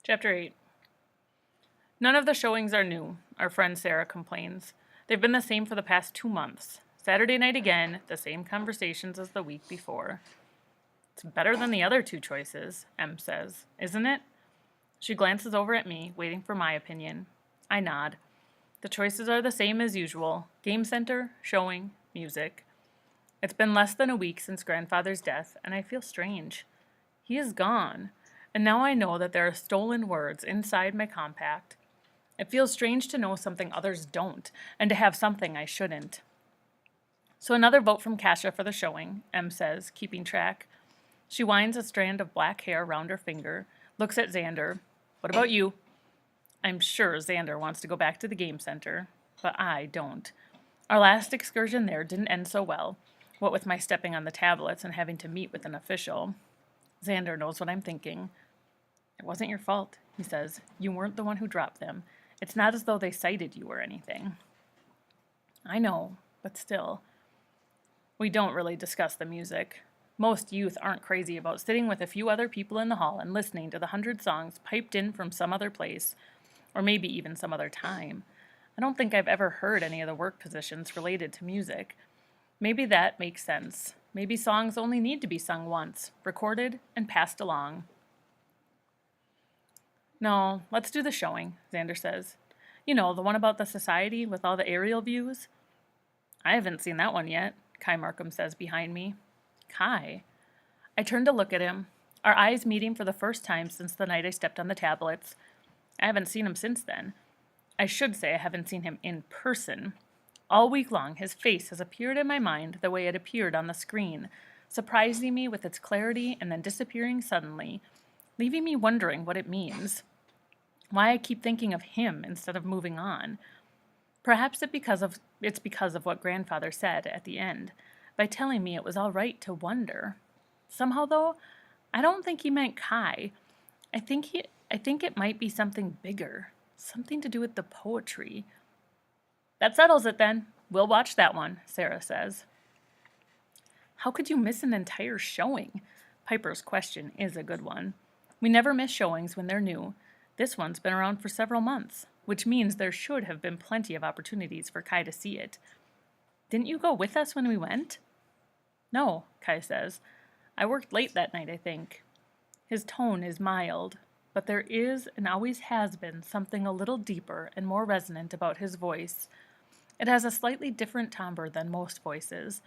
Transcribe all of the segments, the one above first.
Chapter 8. None of the showings are new, our friend Sarah complains. They've been the same for the past 2 months. Saturday night again, the same conversations as the week before. It's better than the other two choices, Em says, isn't it? She glances over at me, waiting for my opinion. I nod. The choices are the same as usual: game center, showing, music. It's been less than a week since grandfather's death, and I feel strange. He is gone, and now I know that there are stolen words inside my compact. It feels strange to know something others don't, and to have something I shouldn't. So another vote from Kasha for the showing, Em says, keeping track. She winds a strand of black hair around her finger, looks at Xander. What about you? I'm sure Xander wants to go back to the game center, but I don't. Our last excursion there didn't end so well, what with my stepping on the tablets and having to meet with an official. Xander knows what I'm thinking. It wasn't your fault, he says. You weren't the one who dropped them. It's not as though they cited you or anything. I know, but still. We don't really discuss the music. Most youth aren't crazy about sitting with a few other people in the hall and listening to the 100 songs piped in from some other place, or maybe even some other time. I don't think I've ever heard any of the work positions related to music. Maybe that makes sense. Maybe songs only need to be sung once, recorded, and passed along. No, let's do the showing, Xander says. You know, the one about the society with all the aerial views? I haven't seen that one yet, Kai Markham says behind me. Kai? I turn to look at him, our eyes meeting for the first time since the night I stepped on the tablets. I haven't seen him since then. I should say I haven't seen him in person. All week long, his face has appeared in my mind the way it appeared on the screen, surprising me with its clarity and then disappearing suddenly, leaving me wondering what it means. Why I keep thinking of him instead of moving on. Perhaps it's because of what grandfather said at the end, by telling me it was all right to wonder. Somehow, though, I don't think he meant Kai. I think it might be something bigger, something to do with the poetry. That settles it then. We'll watch that one, Sarah says. How could you miss an entire showing? Piper's question is a good one. We never miss showings when they're new. This one's been around for several months, which means there should have been plenty of opportunities for Kai to see it. Didn't you go with us when we went? No, Kai says. I worked late that night, I think. His tone is mild, but there is and always has been something a little deeper and more resonant about his voice. It has a slightly different timbre than most voices.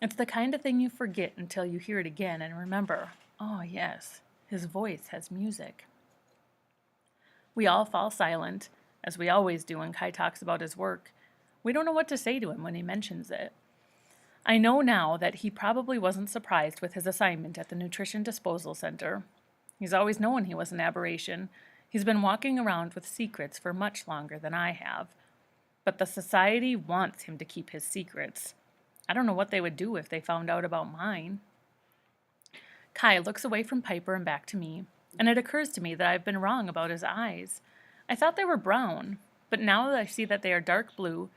It's the kind of thing you forget until you hear it again and remember, oh yes, his voice has music. We all fall silent, as we always do when Kai talks about his work. We don't know what to say to him when he mentions it. I know now that he probably wasn't surprised with his assignment at the Nutrition Disposal Center. He's always known he was an aberration. He's been walking around with secrets for much longer than I have. But the society wants him to keep his secrets. I don't know what they would do if they found out about mine. Kai looks away from Piper and back to me, and it occurs to me that I've been wrong about his eyes. I thought they were brown, but now that I see that they are dark blue,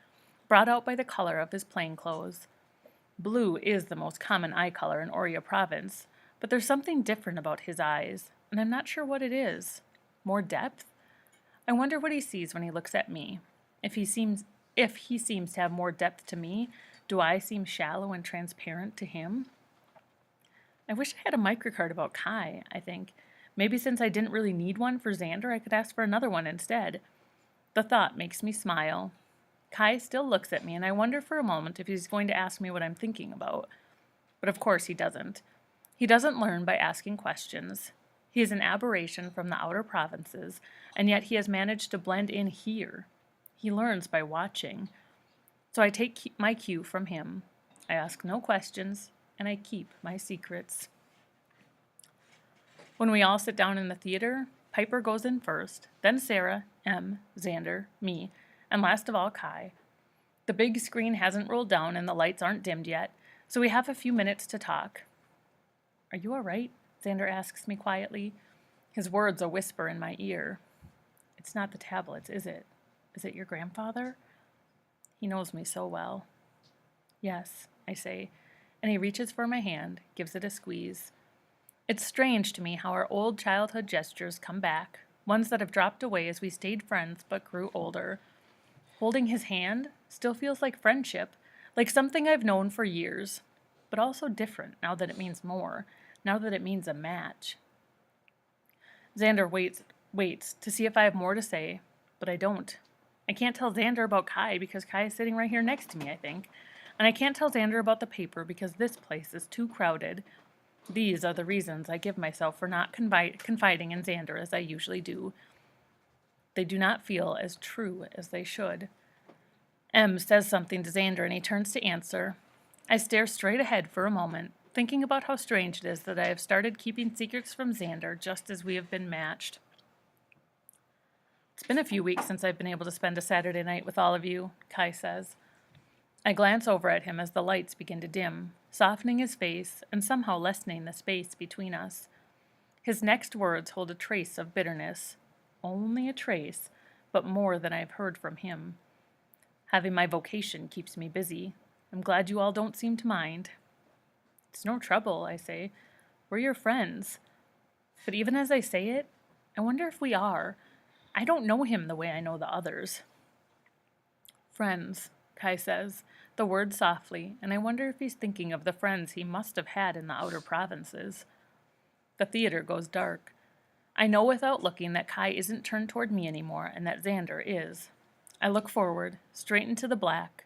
brought out by the color of his plainclothes. Blue is the most common eye color in Oria Province, but there's something different about his eyes, and I'm not sure what it is. More depth? I wonder what he sees when he looks at me. If he seems to have more depth to me, do I seem shallow and transparent to him? I wish I had a microcard about Kai, I think. Maybe since I didn't really need one for Xander, I could ask for another one instead. The thought makes me smile. Kai still looks at me, and I wonder for a moment if he's going to ask me what I'm thinking about. But of course he doesn't. He doesn't learn by asking questions. He is an aberration from the outer provinces, and yet he has managed to blend in here. He learns by watching. So I take my cue from him. I ask no questions, and I keep my secrets. When we all sit down in the theater, Piper goes in first, then Sarah, Em, Xander, me, and last of all Kai. The big screen hasn't rolled down and the lights aren't dimmed yet, so we have a few minutes to talk. Are you all right? Xander asks me quietly, his words a whisper in my ear. It's not the tablets, is it? Is it your grandfather? He knows me so well. Yes, I say, and he reaches for my hand, gives it a squeeze. It's strange to me how our old childhood gestures come back, ones that have dropped away as we stayed friends but grew older. Holding his hand still feels like friendship, like something I've known for years, but also different now that it means more, now that it means a match. Xander waits to see if I have more to say, but I don't. I can't tell Xander about Kai because Kai is sitting right here next to me, I think. And I can't tell Xander about the paper because this place is too crowded. These are the reasons I give myself for not confiding in Xander as I usually do. They do not feel as true as they should. M says something to Xander and he turns to answer. I stare straight ahead for a moment, thinking about how strange it is that I have started keeping secrets from Xander just as we have been matched. It's been a few weeks since I've been able to spend a Saturday night with all of you, Kai says. I glance over at him as the lights begin to dim, softening his face and somehow lessening the space between us. His next words hold a trace of bitterness. Only a trace, but more than I've heard from him. Having my vocation keeps me busy. I'm glad you all don't seem to mind. It's no trouble, I say. We're your friends. But even as I say it, I wonder if we are. I don't know him the way I know the others. Friends, Kai says, the word softly, and I wonder if he's thinking of the friends he must have had in the outer provinces. The theater goes dark. I know without looking that Kai isn't turned toward me anymore and that Xander is. I look forward, straight into the black.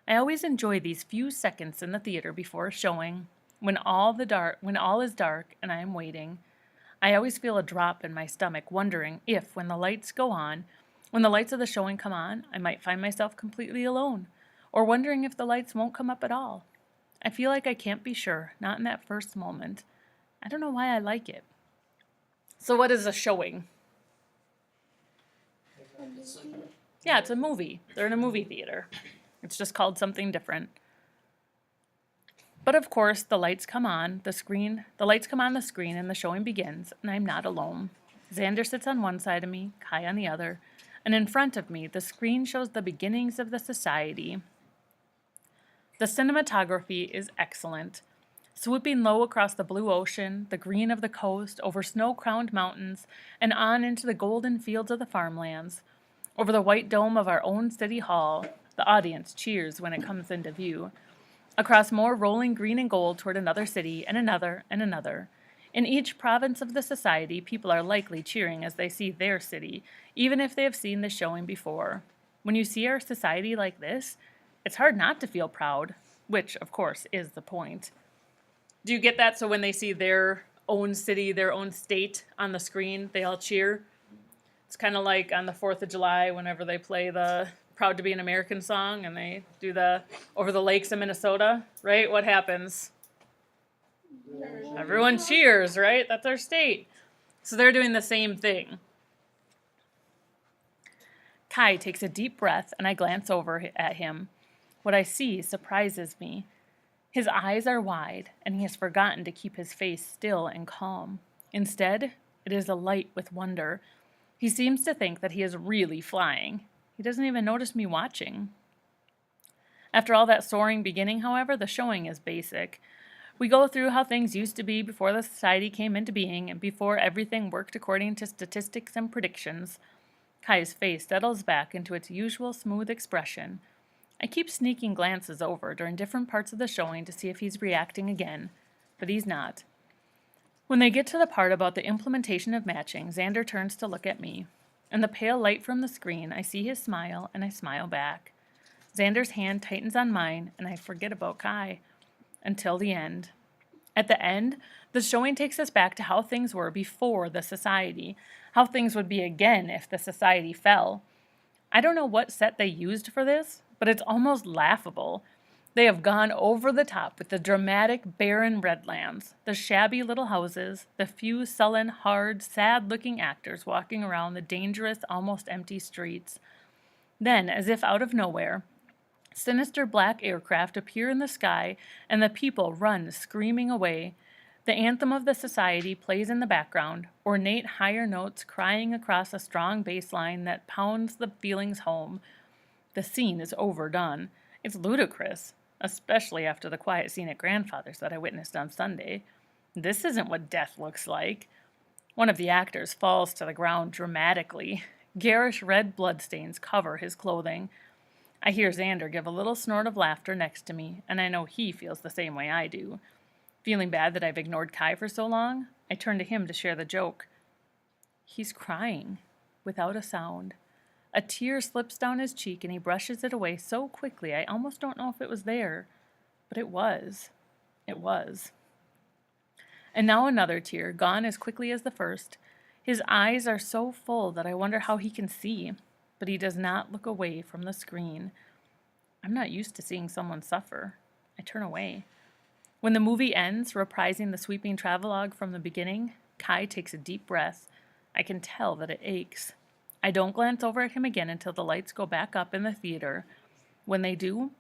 I always enjoy these few seconds in the theater before a showing, when all is dark and I am waiting. I always feel a drop in my stomach, wondering if, when the lights of the showing come on, I might find myself completely alone, or wondering if the lights won't come up at all. I feel like I can't be sure, not in that first moment. I don't know why I like it. So what is a showing? Yeah, it's a movie. They're in a movie theater. It's just called something different. But of course, the lights come on the screen, and the showing begins, and I'm not alone. Xander sits on one side of me, Kai on the other, and in front of me, the screen shows the beginnings of the society. The cinematography is excellent. Swooping low across the blue ocean, the green of the coast, over snow-crowned mountains, and on into the golden fields of the farmlands. Over the white dome of our own city hall, the audience cheers when it comes into view. Across more rolling green and gold toward another city, and another, and another. In each province of the society, people are likely cheering as they see their city, even if they have seen the showing before. When you see our society like this, it's hard not to feel proud, which, of course, is the point. Do you get that? So when they see their own city, their own state on the screen, they all cheer? It's kind of like on the 4th of July whenever they play the Proud to be an American song and they do the Over the Lakes of Minnesota, right? What happens? Everyone cheers, right? That's our state. So they're doing the same thing. Kai takes a deep breath and I glance over at him. What I see surprises me. His eyes are wide and he has forgotten to keep his face still and calm. Instead, it is alight with wonder. He seems to think that he is really flying. He doesn't even notice me watching. After all that soaring beginning, however, the showing is basic. We go through how things used to be before the society came into being and before everything worked according to statistics and predictions. Kai's face settles back into its usual smooth expression. I keep sneaking glances over during different parts of the showing to see if he's reacting again, but he's not. When they get to the part about the implementation of matching, Xander turns to look at me. In the pale light from the screen, I see his smile, and I smile back. Xander's hand tightens on mine, and I forget about Kai. Until the end. At the end, the showing takes us back to how things were before the society, how things would be again if the society fell. I don't know what set they used for this, but it's almost laughable. They have gone over the top with the dramatic, barren redlands, the shabby little houses, the few sullen, hard, sad-looking actors walking around the dangerous, almost empty streets. Then, as if out of nowhere, sinister black aircraft appear in the sky, and the people run screaming away. The anthem of the society plays in the background, ornate higher notes crying across a strong bass line that pounds the feelings home. The scene is overdone. It's ludicrous, especially after the quiet scene at Grandfather's that I witnessed on Sunday. This isn't what death looks like. One of the actors falls to the ground dramatically. Garish red bloodstains cover his clothing. I hear Xander give a little snort of laughter next to me, and I know he feels the same way I do. Feeling bad that I've ignored Kai for so long, I turn to him to share the joke. He's crying, without a sound. A tear slips down his cheek and he brushes it away so quickly I almost don't know if it was there. But it was. It was. And now another tear, gone as quickly as the first. His eyes are so full that I wonder how he can see, but he does not look away from the screen. I'm not used to seeing someone suffer. I turn away. When the movie ends, reprising the sweeping travelogue from the beginning, Kai takes a deep breath. I can tell that it aches. I don't glance over at him again until the lights go back up in the theater. When they do,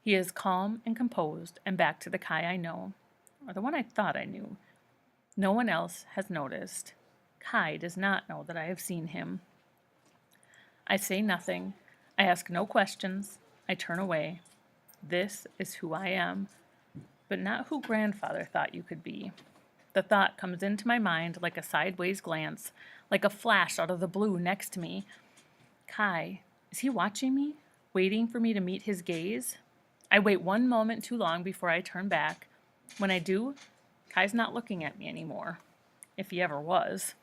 he is calm and composed and back to the Kai I know, or the one I thought I knew. No one else has noticed. Kai does not know that I have seen him. I say nothing. I ask no questions. I turn away. This is who I am, but not who grandfather thought you could be. The thought comes into my mind like a sideways glance, like a flash out of the blue next to me. Kai, is he watching me? Waiting for me to meet his gaze? I wait one moment too long before I turn back. When I do, Kai's not looking at me anymore, if he ever was.